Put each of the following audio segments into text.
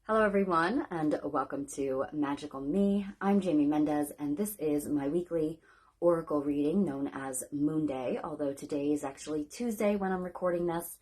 Hello everyone and welcome to Magical Me. I'm Jamie Mendez and this is my weekly oracle reading known as Moonday, although today is actually Tuesday when I'm recording this.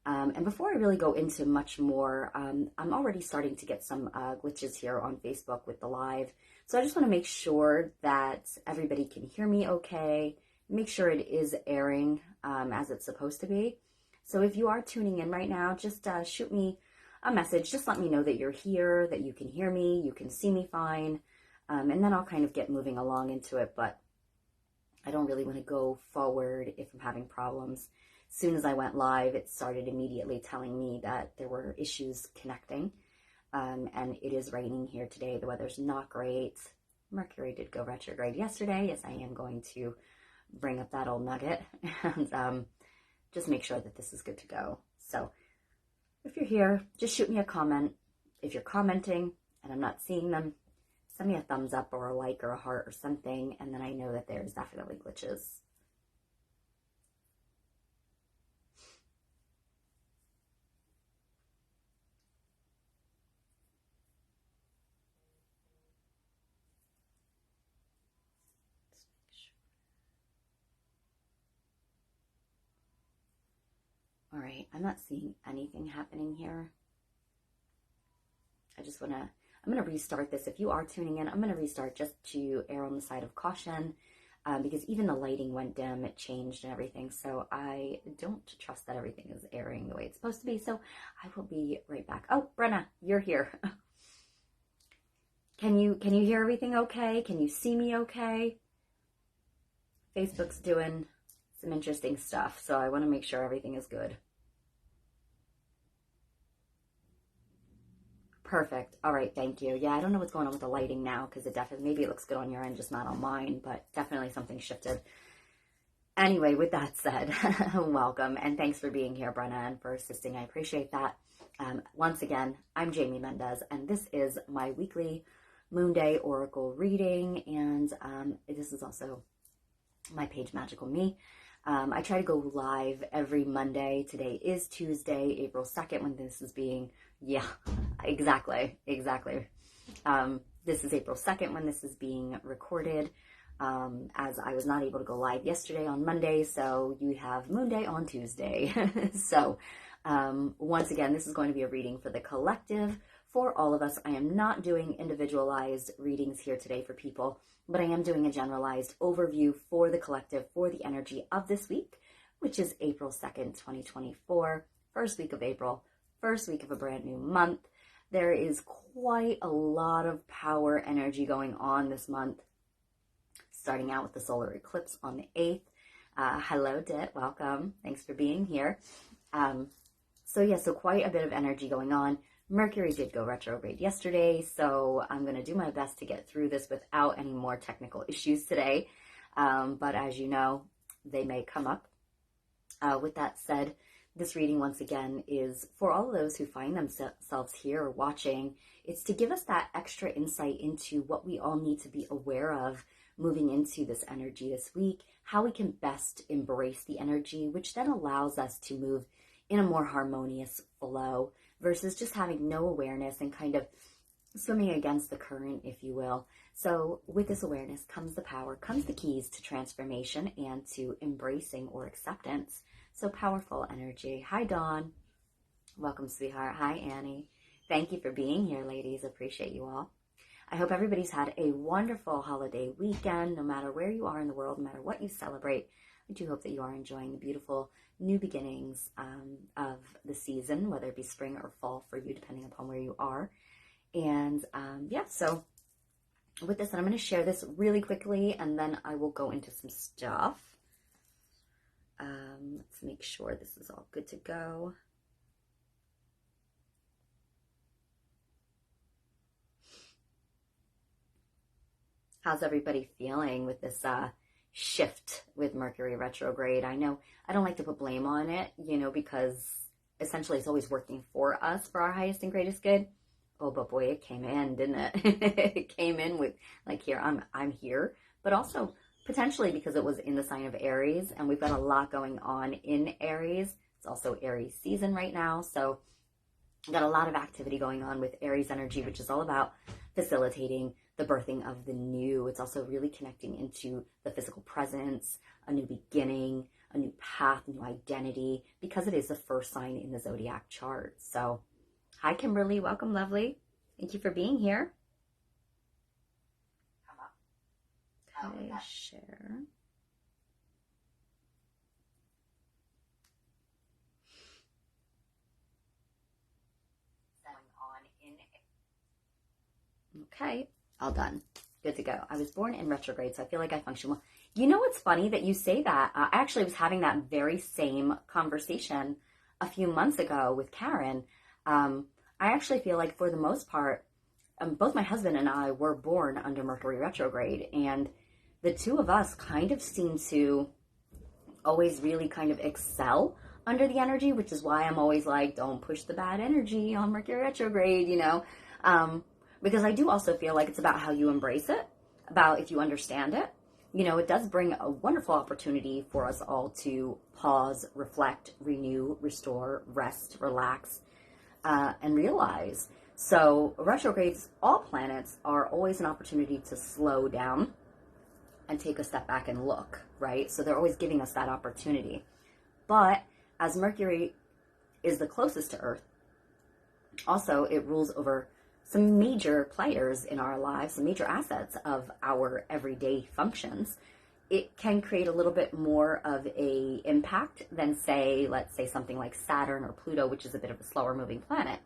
And before I really go into much more, I'm already starting to get some glitches here on Facebook with the live. So I just want to make sure that everybody can hear me okay, make sure it is airing as it's supposed to be. So if you are tuning in right now, just shoot me a message. Just let me know that you're here, that you can hear me, you can see me fine, and then I'll kind of get moving along into it. But I don't really want to go forward if I'm having problems. As soon as I went live, it started immediately telling me that there were issues connecting, and it is raining here today. The weather's not great. Mercury did go retrograde yesterday. Yes, I am going to bring up that old nugget and just make sure that this is good to go. So if you're here, just shoot me a comment. If you're commenting and I'm not seeing them, send me a thumbs up or a like or a heart or something, and then I know that there's definitely glitches. All right, I'm not seeing anything happening here. I'm going to restart this. If you are tuning in, I'm going to restart just to err on the side of caution because even the lighting went dim, it changed and everything. So I don't trust that everything is airing the way it's supposed to be. So I will be right back. Oh, Brenna, you're here. Can you hear everything okay? Can you see me okay? Facebook's doing some interesting stuff, so I want to make sure everything is good. Perfect. All right, thank you. Yeah, I don't know what's going on with the lighting now because it definitely, maybe it looks good on your end, just not on mine, but definitely something shifted. Anyway, with that said, welcome and thanks for being here, Brenna, and for assisting. I appreciate that. Once again, I'm Jamie Mendez, and this is my weekly Moonday Oracle reading, and this is also my page Magical Me. I try to go live every Monday. Today is Tuesday, April 2nd, when this is being, yeah, exactly. This is April 2nd when this is being recorded, as I was not able to go live yesterday on Monday, so you have Moonday on Tuesday. So once again, this is going to be a reading for the collective, for all of us. I am not doing individualized readings here today for people, but I am doing a generalized overview for the collective, for the energy of this week, which is April 2nd, 2024, first week of April, first week of a brand new month. There is quite a lot of power energy going on this month, starting out with the solar eclipse on the 8th. Hello, Dit, welcome. Thanks for being here. So quite a bit of energy going on. Mercury did go retrograde yesterday, so I'm going to do my best to get through this without any more technical issues today. But as you know, they may come up. With that said, this reading once again is for all of those who find themselves here or watching. It's to give us that extra insight into what we all need to be aware of moving into this energy this week, how we can best embrace the energy, which then allows us to move in a more harmonious flow versus just having no awareness and kind of swimming against the current, if you will. So with this awareness comes the power, comes the keys to transformation and to embracing or acceptance. So powerful energy. Hi, Dawn. Welcome, sweetheart. Hi, Annie. Thank you for being here, ladies. Appreciate you all. I hope everybody's had a wonderful holiday weekend, no matter where you are in the world, no matter what you celebrate. I do hope that you are enjoying the beautiful new beginnings of the season, whether it be spring or fall for you, depending upon where you are. And so with this, I'm going to share this really quickly, and then I will go into some stuff. Let's make sure this is all good to go. How's everybody feeling with this shift with Mercury retrograde? I know I don't like to put blame on it, because essentially it's always working for us, for our highest and greatest good. Oh, but boy, it came in, didn't it? It came in with like, here, I'm here, but also potentially because it was in the sign of Aries, and we've got a lot going on in Aries. It's also Aries season right now, so Got a lot of activity going on with Aries energy, which is all about facilitating the birthing of the new. It's also really connecting into the physical presence, a new beginning, a new path, new identity, because it is the first sign in the zodiac chart. So, hi, Kimberly. Welcome, lovely. Thank you for being here. Okay, share. Okay, all done. Good to go. I was born in retrograde, so I feel like I function well. You know what's funny that you say that? I actually was having that very same conversation a few months ago with Karen. I actually feel like for the most part, both my husband and I were born under Mercury retrograde, and the two of us kind of seem to always really kind of excel under the energy, which is why I'm always like, don't push the bad energy on Mercury retrograde, you know? Because I do also feel like it's about how you embrace it, about if you understand it. You know, it does bring a wonderful opportunity for us all to pause, reflect, renew, restore, rest, relax, and realize. So retrogrades, all planets, are always an opportunity to slow down and take a step back and look, right? So they're always giving us that opportunity. But as Mercury is the closest to Earth, also it rules over some major players in our lives, some major assets of our everyday functions. It can create a little bit more of a impact than, say, let's say something like Saturn or Pluto, which is a bit of a slower moving planet.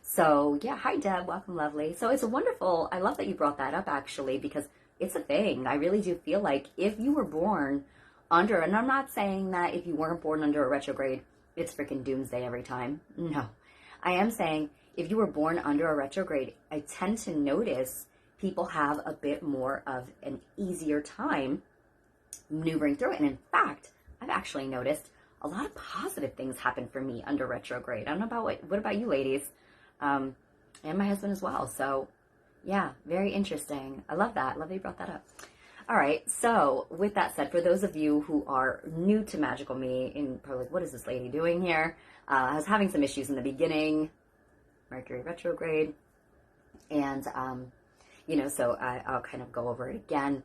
So yeah, hi Deb, welcome, lovely. So it's a wonderful, I love that you brought that up actually, because it's a thing. I really do feel like if you were born under, and I'm not saying that if you weren't born under a retrograde, it's freaking doomsday every time. No, I am saying if you were born under a retrograde, I tend to notice people have a bit more of an easier time maneuvering through it. And in fact, I've actually noticed a lot of positive things happen for me under retrograde. I don't know about what about you ladies? And my husband as well. So yeah, very interesting. I love that. Love that you brought that up. All right. So with that said, for those of you who are new to Magical Me and probably like, what is this lady doing here? I was having some issues in the beginning, Mercury retrograde. And, so I'll kind of go over it again.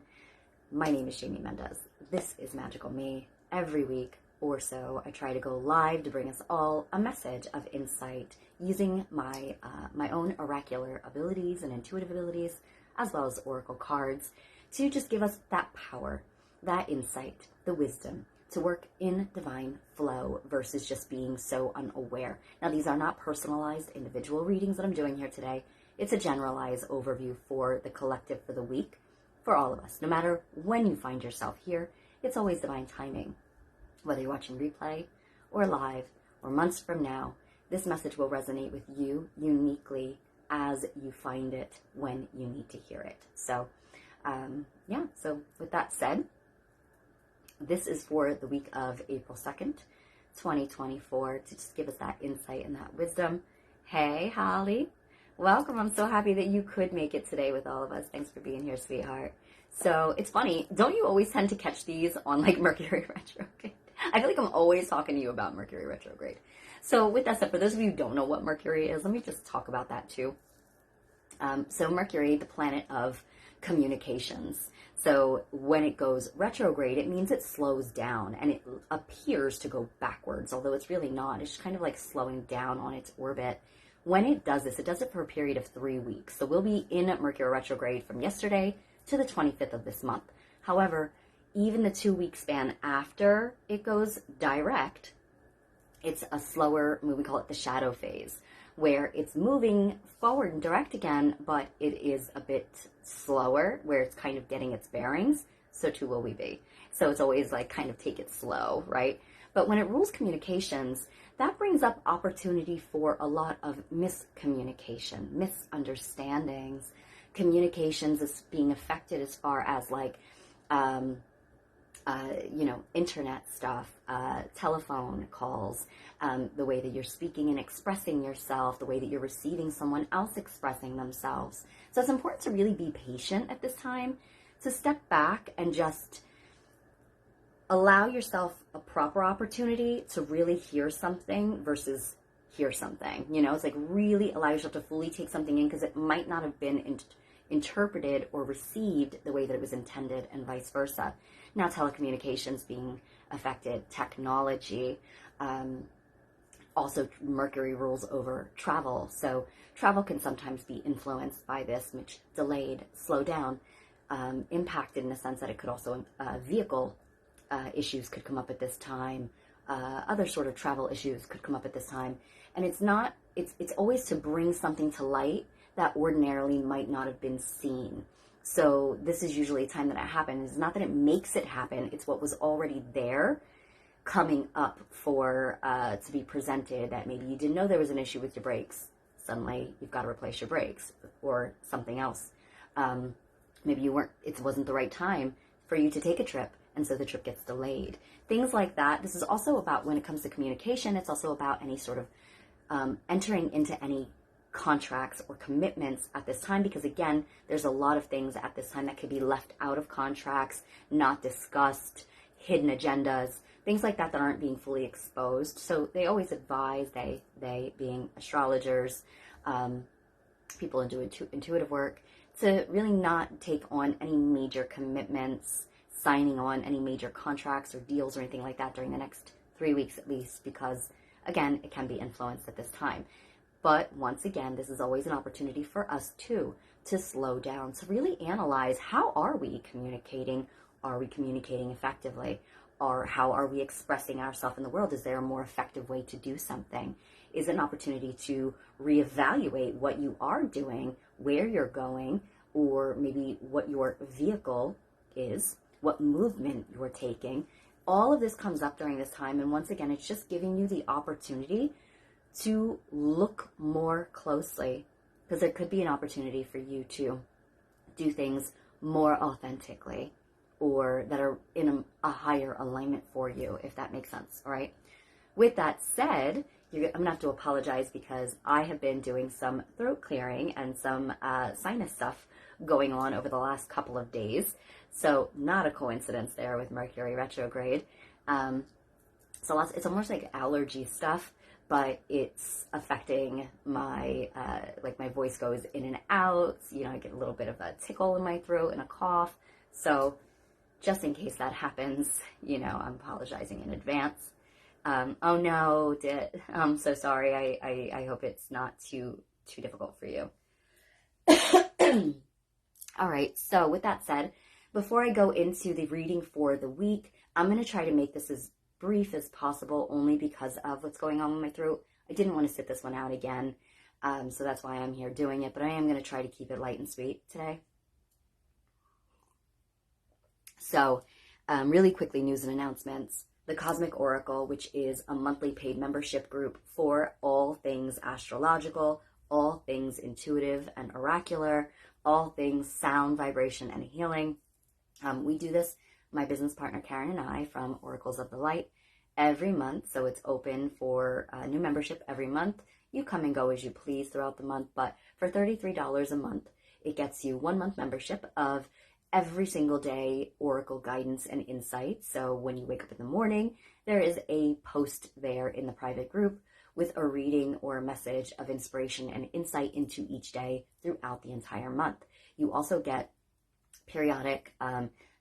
My name is Jamie Mendez. This is Magical Me. Every week or so, I try to go live to bring us all a message of insight using my own oracular abilities and intuitive abilities, as well as oracle cards, to just give us that power, that insight, the wisdom to work in divine flow versus just being so unaware. Now, these are not personalized individual readings that I'm doing here today. It's a generalized overview for the collective for the week, for all of us. No matter when you find yourself here, it's always divine timing. Whether you're watching replay or live or months from now, this message will resonate with you uniquely as you find it when you need to hear it. So, so with that said, this is for the week of April 2nd, 2024, to just give us that insight and that wisdom. Hey, Holly. Welcome. I'm so happy that you could make it today with all of us. Thanks for being here, sweetheart. So it's funny. Don't you always tend to catch these on like Mercury retrograde? I feel like I'm always talking to you about Mercury retrograde. So with that said, for those of you who don't know what Mercury is, let me just talk about that too. So Mercury, the planet of communications. So when it goes retrograde, it means it slows down and it appears to go backwards, although it's really not. It's kind of like slowing down on its orbit. When it does this, it does it for a period of 3 weeks. So we'll be in Mercury retrograde from yesterday to the 25th of this month. However, even the 2-week span after it goes direct, it's a slower move. We call it the shadow phase, where it's moving forward and direct again, but it is a bit slower, where it's kind of getting its bearings. So too will we be. So it's always like kind of take it slow, right? But when it rules communications, that brings up opportunity for a lot of miscommunication, misunderstandings. Communications is being affected as far as like, internet stuff, telephone calls, the way that you're speaking and expressing yourself, the way that you're receiving someone else expressing themselves. So it's important to really be patient at this time, to step back and just allow yourself a proper opportunity to really hear something versus hear something. You know, it's like really allow yourself to fully take something in, because it might not have been interpreted or received the way that it was intended, and vice versa. Now, telecommunications being affected, technology, also Mercury rules over travel. So travel can sometimes be influenced by this, which delayed, slowed down, impacted in the sense that it could also, vehicle issues could come up at this time. Other sort of travel issues could come up at this time. And it's always to bring something to light that ordinarily might not have been seen. So this is usually a time that it happens. It's not that it makes it happen, it's what was already there coming up for to be presented, that maybe you didn't know there was an issue with your brakes. Suddenly you've got to replace your brakes, or something else. Maybe it wasn't the right time for you to take a trip, and so the trip gets delayed. Things like that. This is also about, when it comes to communication, it's also about any sort of entering into any contracts or commitments at this time, because again, there's a lot of things at this time that could be left out of contracts, not discussed, hidden agendas, things like that aren't being fully exposed. So they always advise, they being astrologers, people do intuitive work, to really not take on any major commitments, signing on any major contracts or deals or anything like that during the next 3 weeks at least, because again, it can be influenced at this time. But once again, this is always an opportunity for us too to slow down, to really analyze, how are we communicating? Are we communicating effectively? Or how are we expressing ourselves in the world? Is there a more effective way to do something? Is it an opportunity to reevaluate what you are doing, where you're going, or maybe what your vehicle is, what movement you're taking? All of this comes up during this time, and once again, it's just giving you the opportunity to look more closely, because there could be an opportunity for you to do things more authentically, or that are in a higher alignment for you, if that makes sense. All right. With that said, I'm gonna have to apologize, because I have been doing some throat clearing and some sinus stuff going on over the last couple of days. So not a coincidence there with Mercury retrograde. So it's almost like allergy stuff, but it's affecting my, like my voice goes in and out. You know, I get a little bit of a tickle in my throat and a cough. So just in case that happens, you know, I'm apologizing in advance. Oh no, I'm so sorry. I hope it's not too difficult for you. All right, so with that said, before I go into the reading for the week, I'm going to try to make this as brief as possible, only because of what's going on with my throat. I didn't want to sit this one out again, so that's why I'm here doing it, but I am going to try to keep it light and sweet today. So, really quickly, news and announcements. The Cosmic Oracle, which is a monthly paid membership group for all things astrological, all things intuitive and oracular, all things sound, vibration, and healing. We do this, my business partner Karen and I, from Oracles of the Light, every month. So it's open for new membership every month. You come and go as you please throughout the month, but for $33 a month, it gets you 1 month membership of every single day oracle guidance and insight. So when you wake up in the morning, there is a post there in the private group with a reading or a message of inspiration and insight into each day throughout the entire month. You also get periodic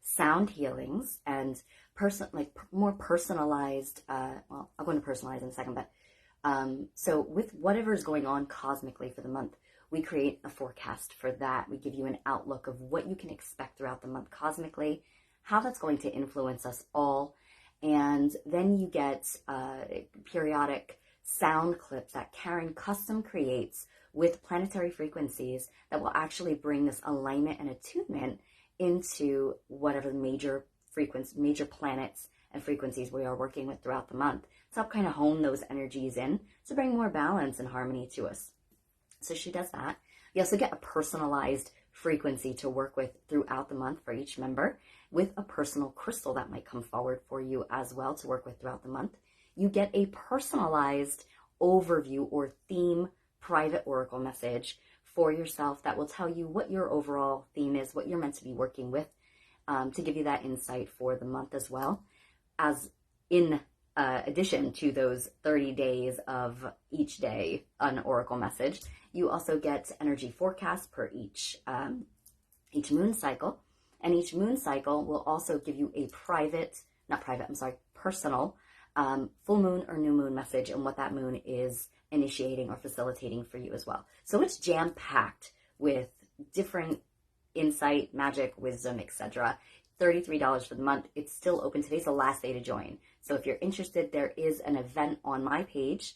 sound healings and more personalized, well, I'll go into personalized in a second, but so with whatever is going on cosmically for the month, we create a forecast for that. We give you an outlook of what you can expect throughout the month cosmically, how that's going to influence us all, and then you get periodic sound clips that Karen custom creates with planetary frequencies that will actually bring this alignment and attunement into whatever major planets and frequencies we are working with throughout the month. To help kind of hone those energies in to bring more balance and harmony to us. So she does that. You also get a personalized frequency to work with throughout the month for each member, with a personal crystal that might come forward for you as well to work with throughout the month. You get a personalized overview or theme private oracle message for yourself that will tell you what your overall theme is, what you're meant to be working with, to give you that insight for the month as well. As in addition to those 30 days of each day an oracle message, you also get energy forecasts per each moon cycle. And each moon cycle will also give you a personal full moon or new moon message and what that moon is initiating or facilitating for you as well. So it's jam-packed with different insight, magic, wisdom, etc. $33 for the month. It's still open. Today's the last day to join. So if you're interested, there is an event on my page,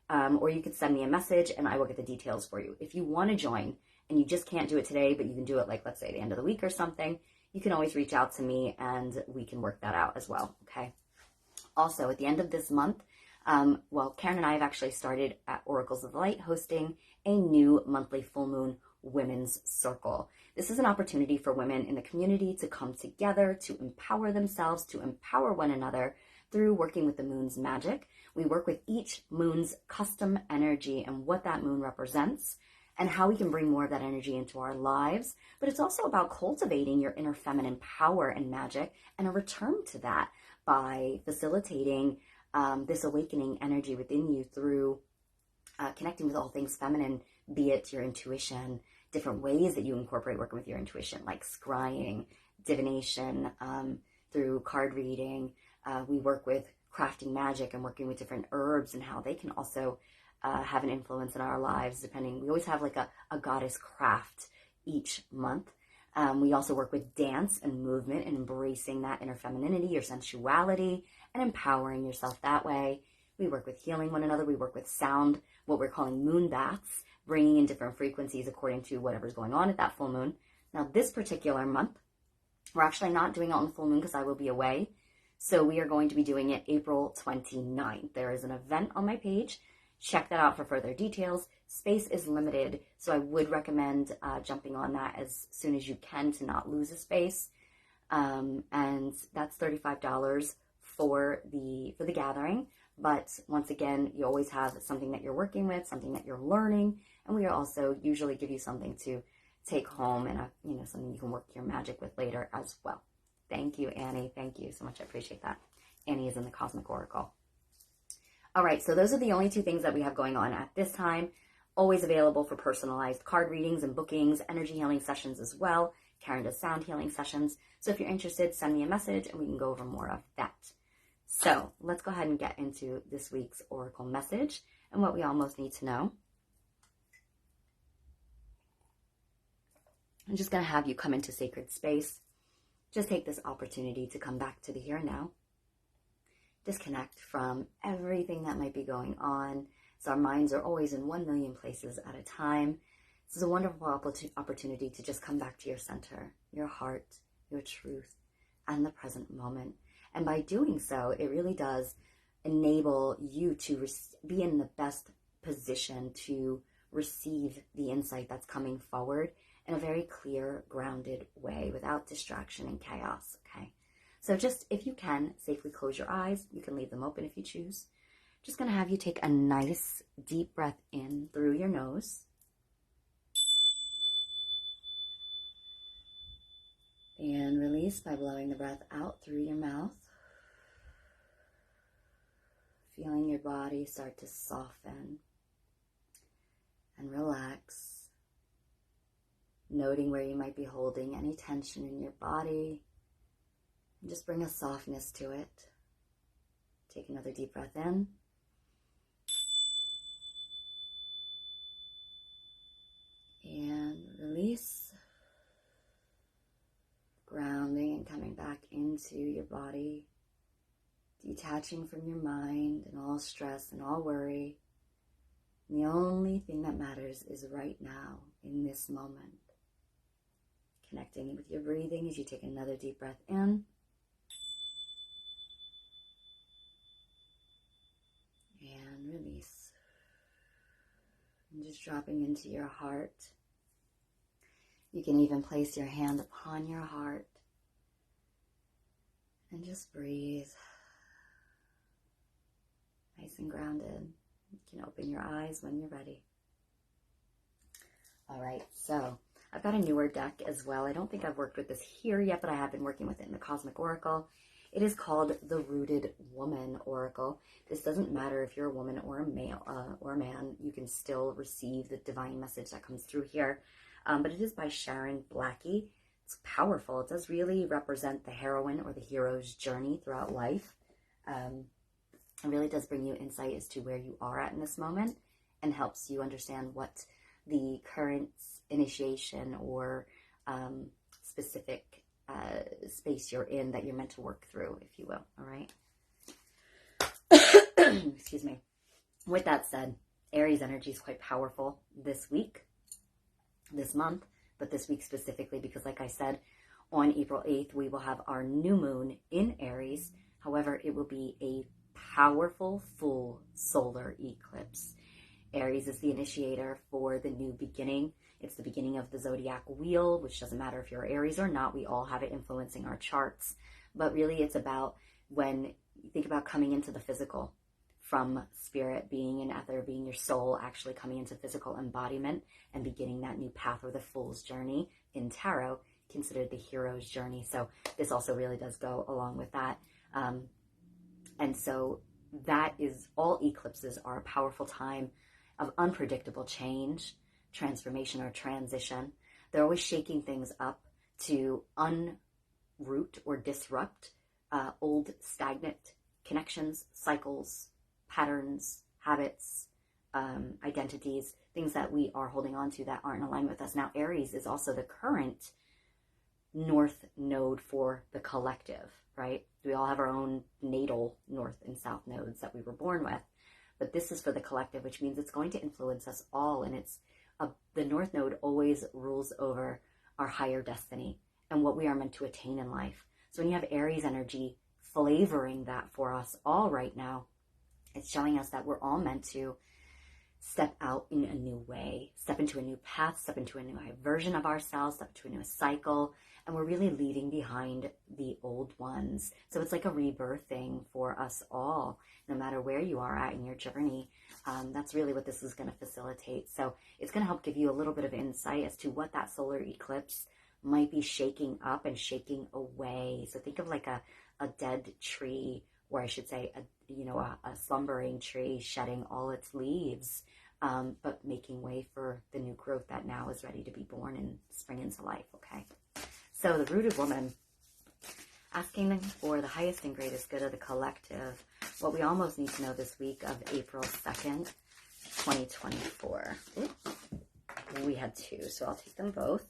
or you could send me a message and I will get the details for you. If you want to join and you just can't do it today, but you can do it, like, let's say the end of the week or something, you can always reach out to me and we can work that out as well. Okay. Also, at the end of this month, Karen and I have actually started at Oracles of the Light hosting a new monthly full moon women's circle. This is an opportunity for women in the community to come together, to empower themselves, to empower one another through working with the moon's magic. We work with each moon's custom energy and what that moon represents and how we can bring more of that energy into our lives. But it's also about cultivating your inner feminine power and magic and a return to that by facilitating this awakening energy within you through connecting with all things feminine, be it your intuition, different ways that you incorporate working with your intuition, like scrying, divination, through card reading. We work with crafting magic and working with different herbs and how they can also have an influence in our lives, depending. We always have like a goddess craft each month. We also work with dance and movement and embracing that inner femininity, your sensuality, and empowering yourself that way. We work with healing one another. We work with sound, what we're calling moon baths, bringing in different frequencies according to whatever's going on at that full moon. Now, this particular month, we're actually not doing it on the full moon because I will be away. So we are going to be doing it April 29th. There is an event on my page. Check that out for further details. Space is limited, so I would recommend jumping on that as soon as you can to not lose a space. And that's $35 for the gathering. But once again, you always have something that you're working with, something that you're learning, and we also usually give you something to take home and something you can work your magic with later as well. Thank you, Annie. Thank you so much. I appreciate that. Annie is in the Cosmic Oracle. All right, so those are the only two things that we have going on at this time. Always available for personalized card readings and bookings, energy healing sessions as well. Karen does sound healing sessions. So if you're interested, send me a message and we can go over more of that. So let's go ahead and get into this week's Oracle message and what we almost need to know. I'm just going to have you come into sacred space. Just take this opportunity to come back to the here and now. Disconnect from everything that might be going on. So our minds are always in 1 million places at a time. This is a wonderful opportunity to just come back to your center, your heart, your truth, and the present moment. And by doing so, it really does enable you to be in the best position to receive the insight that's coming forward in a very clear, grounded way without distraction and chaos, okay? So just, if you can, safely close your eyes. You can leave them open if you choose. Just going to have you take a nice deep breath in through your nose. And release by blowing the breath out through your mouth. Feeling your body start to soften and relax. Noting where you might be holding any tension in your body. And just bring a softness to it. Take another deep breath in. And release. Grounding and coming back into your body. Detaching from your mind and all stress and all worry. And the only thing that matters is right now, in this moment. Connecting with your breathing as you take another deep breath in. And release. And just dropping into your heart. You can even place your hand upon your heart. And just breathe. Nice and grounded. You can open your eyes when you're ready. All right, so I've got a newer deck as well. I don't think I've worked with this here yet, but I have been working with it in the Cosmic Oracle. It is called the Rooted Woman Oracle. This doesn't matter if you're a woman or a male or a man. You can still receive the divine message that comes through here. But it is by Sharon Blackie. It's powerful. It does really represent the heroine or the hero's journey throughout life. It really does bring you insight as to where you are at in this moment and helps you understand what the current initiation or specific space you're in that you're meant to work through, if you will. All right. Excuse me. With that said, Aries energy is quite powerful this week, this month, but this week specifically because, like I said, on April 8th, we will have our new moon in Aries. However, it will be a powerful full solar eclipse. Aries is the initiator for the new beginning. It's the beginning of the zodiac wheel, which doesn't matter if you're Aries or not. We all have it influencing our charts. But really, it's about when you think about coming into the physical, from spirit being an ether, being your soul, actually coming into physical embodiment and beginning that new path, or the fool's journey in tarot, considered the hero's journey. So this also really does go along with that. And so that is, all eclipses are a powerful time of unpredictable change, transformation, or transition. They're always shaking things up to unroot or disrupt old stagnant connections, cycles, patterns, habits, identities, things that we are holding on to that aren't in alignment with us. Now, Aries is also the current north node for the collective, right? We all have our own natal north and south nodes that we were born with. But this is for the collective, which means it's going to influence us all. And it's the North Node always rules over our higher destiny and what we are meant to attain in life. So when you have Aries energy flavoring that for us all right now, it's showing us that we're all meant to step out in a new way, step into a new path, step into a new version of ourselves, step into a new cycle. And we're really leaving behind the old ones. So it's like a rebirthing for us all, no matter where you are at in your journey. That's really what this is going to facilitate. So it's going to help give you a little bit of insight as to what that solar eclipse might be shaking up and shaking away. So think of like a dead tree, or I should say, a slumbering tree shedding all its leaves, but making way for the new growth that now is ready to be born and spring into life, okay? So the Rooted Woman, asking for the highest and greatest good of the collective, what we almost need to know this week of April 2nd, 2024. We had two, so I'll take them both.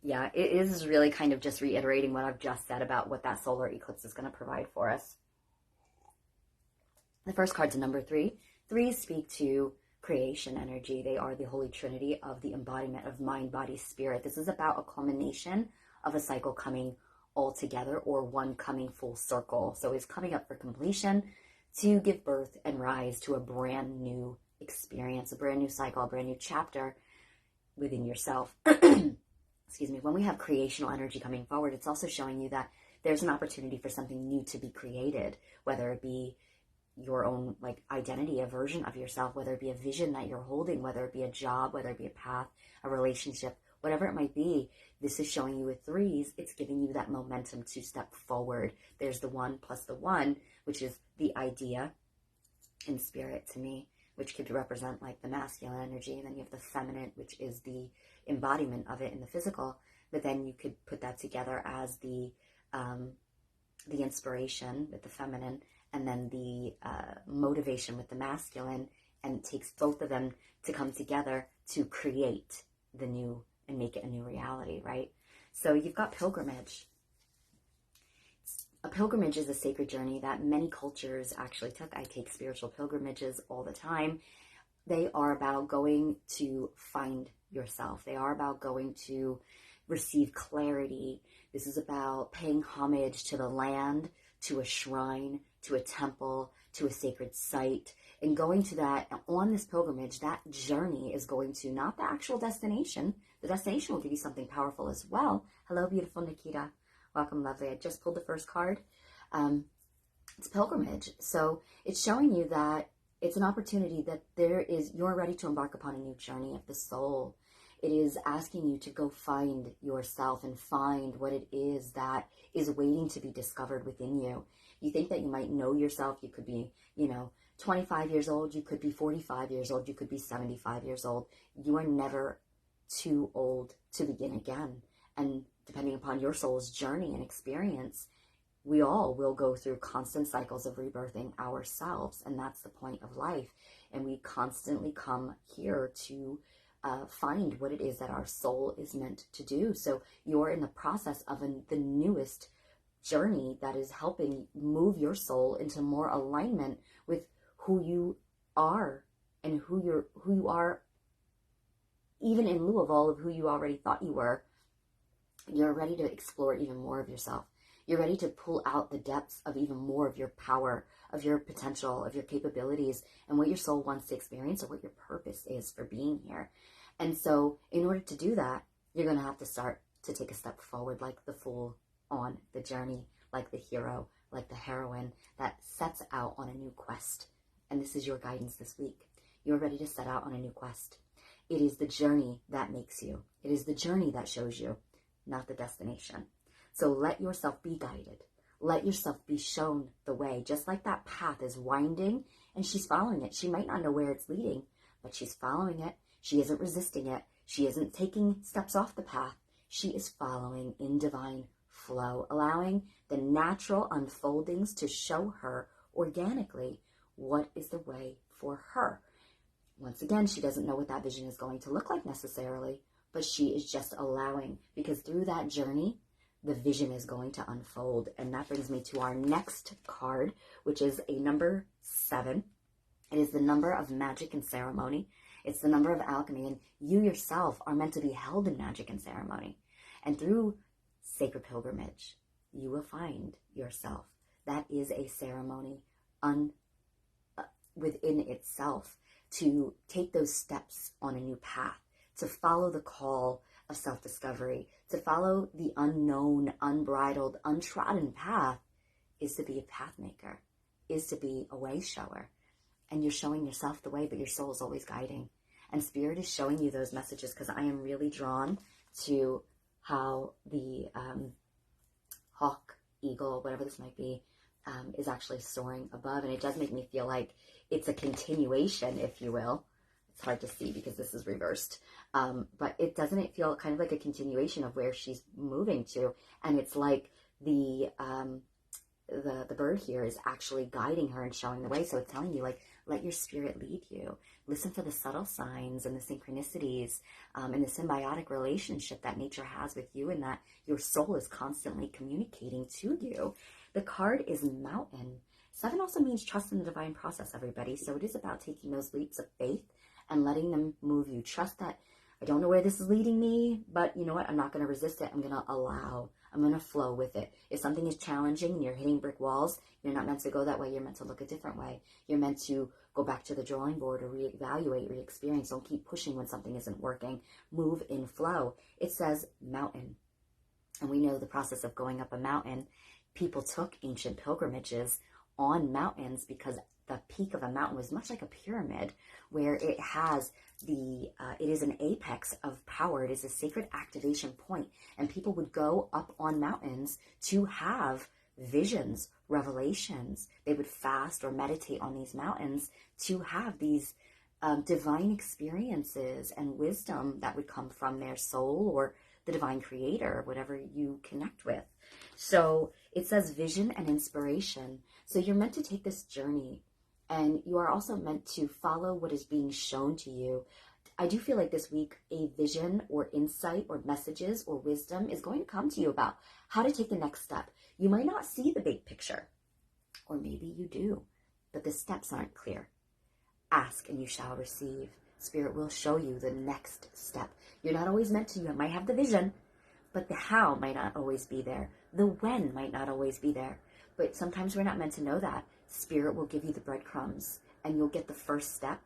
Yeah, it is really kind of just reiterating what I've just said about what that solar eclipse is going to provide for us. The first card's a number 3. 3s speak to creation energy. They are the Holy Trinity of the embodiment of mind, body, spirit. This is about a culmination of a cycle coming all together, or one coming full circle. So it's coming up for completion to give birth and rise to a brand new experience, a brand new cycle, a brand new chapter within yourself. Excuse me. When we have creational energy coming forward, it's also showing you that there's an opportunity for something new to be created, whether it be your own identity, a version of yourself, whether it be a vision that you're holding, whether it be a job, whether it be a path, a relationship, whatever it might be. This is showing you with 3s, it's giving you that momentum to step forward. There's the 1 plus the 1, which is the idea in spirit to me, which could represent like the masculine energy. And then you have the feminine, which is the embodiment of it in the physical. But then you could put that together as the inspiration with the feminine, and then the motivation with the masculine, and it takes both of them to come together to create the new and make it a new reality, right? So you've got pilgrimage. A pilgrimage is a sacred journey that many cultures actually took. I take spiritual pilgrimages all the time. They are about going to find yourself. They are about going to receive clarity. This is about paying homage to the land, to a shrine, to a temple, to a sacred site, and going to that. On this pilgrimage, that journey is going to, not the actual destination. The destination will give you something powerful as well. Hello, beautiful Nikita. Welcome, lovely. I just pulled the first card. It's pilgrimage. So it's showing you that it's an opportunity that you're ready to embark upon a new journey of the soul. It is asking you to go find yourself and find what it is that is waiting to be discovered within you. You think that you might know yourself. You could be, 25 years old. You could be 45 years old. You could be 75 years old. You are never too old to begin again. And depending upon your soul's journey and experience, we all will go through constant cycles of rebirthing ourselves. And that's the point of life. And we constantly come here to find what it is that our soul is meant to do. So you're in the process of the newest journey that is helping move your soul into more alignment with who you are and who you are, even in lieu of all of who you already thought you were. You're ready to explore even more of yourself. You're ready to pull out the depths of even more of your power, of your potential, of your capabilities, and what your soul wants to experience, or what your purpose is for being here. And so in order to do that, you're going to have to start to take a step forward, like the fool on the journey, like the hero, like the heroine that sets out on a new quest. And this is your guidance this week. You're ready to set out on a new quest. It is the journey that makes you. It is the journey that shows you, not the destination. So let yourself be guided. Let yourself be shown the way. Just like that path is winding and she's following it. She might not know where it's leading, but she's following it. She isn't resisting it. She isn't taking steps off the path. She is following in divine flow, allowing the natural unfoldings to show her organically what is the way for her. Once again, she doesn't know what that vision is going to look like necessarily, but she is just allowing, because through that journey, the vision is going to unfold. And that brings me to our next card, which is a number 7. It is the number of magic and ceremony. It's the number of alchemy, and you yourself are meant to be held in magic and ceremony. And through sacred pilgrimage, you will find yourself. That is a ceremony within itself, to take those steps on a new path, to follow the call of self-discovery, to follow the unknown, unbridled, untrodden path, is to be a path maker, is to be a way shower. And you're showing yourself the way, but your soul is always guiding. And Spirit is showing you those messages, because I am really drawn to how the hawk, eagle, whatever this might be, is actually soaring above. And it does make me feel like it's a continuation, if you will. It's hard to see because this is reversed. But doesn't it feel kind of like a continuation of where she's moving to? And it's like the bird here is actually guiding her and showing the way. So it's telling you, like, let your spirit lead you. Listen for the subtle signs and the synchronicities and the symbiotic relationship that nature has with you, and that your soul is constantly communicating to you. The card is Mountain. 7 also means trust in the divine process, everybody. So it is about taking those leaps of faith and letting them move you. Trust that I don't know where this is leading me, but you know what? I'm not going to resist it. I'm going to allow. I'm going to flow with it. If something is challenging and you're hitting brick walls, you're not meant to go that way. You're meant to look a different way. You're meant to go back to the drawing board or reevaluate, re-experience. Don't keep pushing when something isn't working. Move in flow. It says mountain. And we know the process of going up a mountain. People took ancient pilgrimages on mountains because the peak of a mountain was much like a pyramid, where it has it is an apex of power. It is a sacred activation point, and people would go up on mountains to have visions, revelations. They would fast or meditate on these mountains to have these divine experiences and wisdom that would come from their soul or the divine creator, whatever you connect with. So it says vision and inspiration. So you're meant to take this journey, and you are also meant to follow what is being shown to you. I do feel like this week a vision or insight or messages or wisdom is going to come to you about how to take the next step. You might not see the big picture, or maybe you do, but the steps aren't clear. Ask and you shall receive. Spirit will show you the next step. You're not always meant to. You might have the vision, but the how might not always be there. The when might not always be there. But sometimes we're not meant to know that. Spirit will give you the breadcrumbs, and you'll get the first step,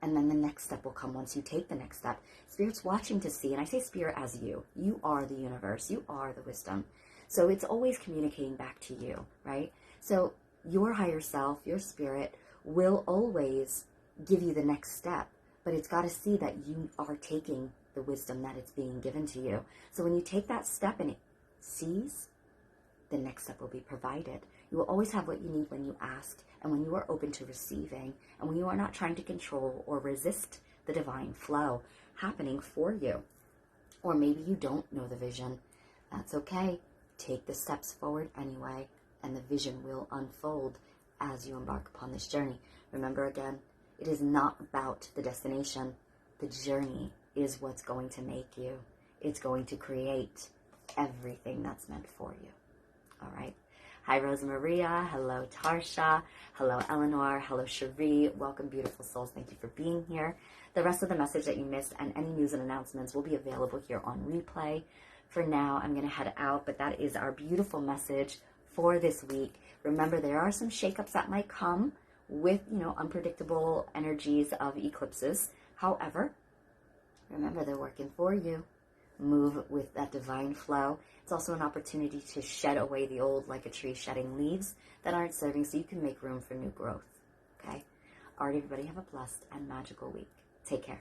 and then the next step will come once you take the next step. Spirit's watching to see, and I say spirit as you. You are the universe. You are the wisdom. So it's always communicating back to you, right? So your higher self, your spirit, will always give you the next step, but it's got to see that you are taking the wisdom that it's being given to you. So when you take that step and it sees, the next step will be provided. You will always have what you need when you ask, and when you are open to receiving, and when you are not trying to control or resist the divine flow happening for you. Or maybe you don't know the vision. That's okay. Take the steps forward anyway, and the vision will unfold as you embark upon this journey. Remember again, it is not about the destination. The journey is what's going to make you. It's going to create everything that's meant for you. All right. Hi, Rosa Maria. Hello, Tarsha. Hello, Eleanor. Hello, Cherie. Welcome, beautiful souls. Thank you for being here. The rest of the message that you missed and any news and announcements will be available here on replay. For now, I'm going to head out, but that is our beautiful message for this week. Remember, there are some shakeups that might come with, unpredictable energies of eclipses. However, remember, they're working for you. Move with that divine flow. It's also an opportunity to shed away the old, like a tree shedding leaves that aren't serving, so you can make room for new growth. Okay? All right, everybody, have a blessed and magical week. Take care.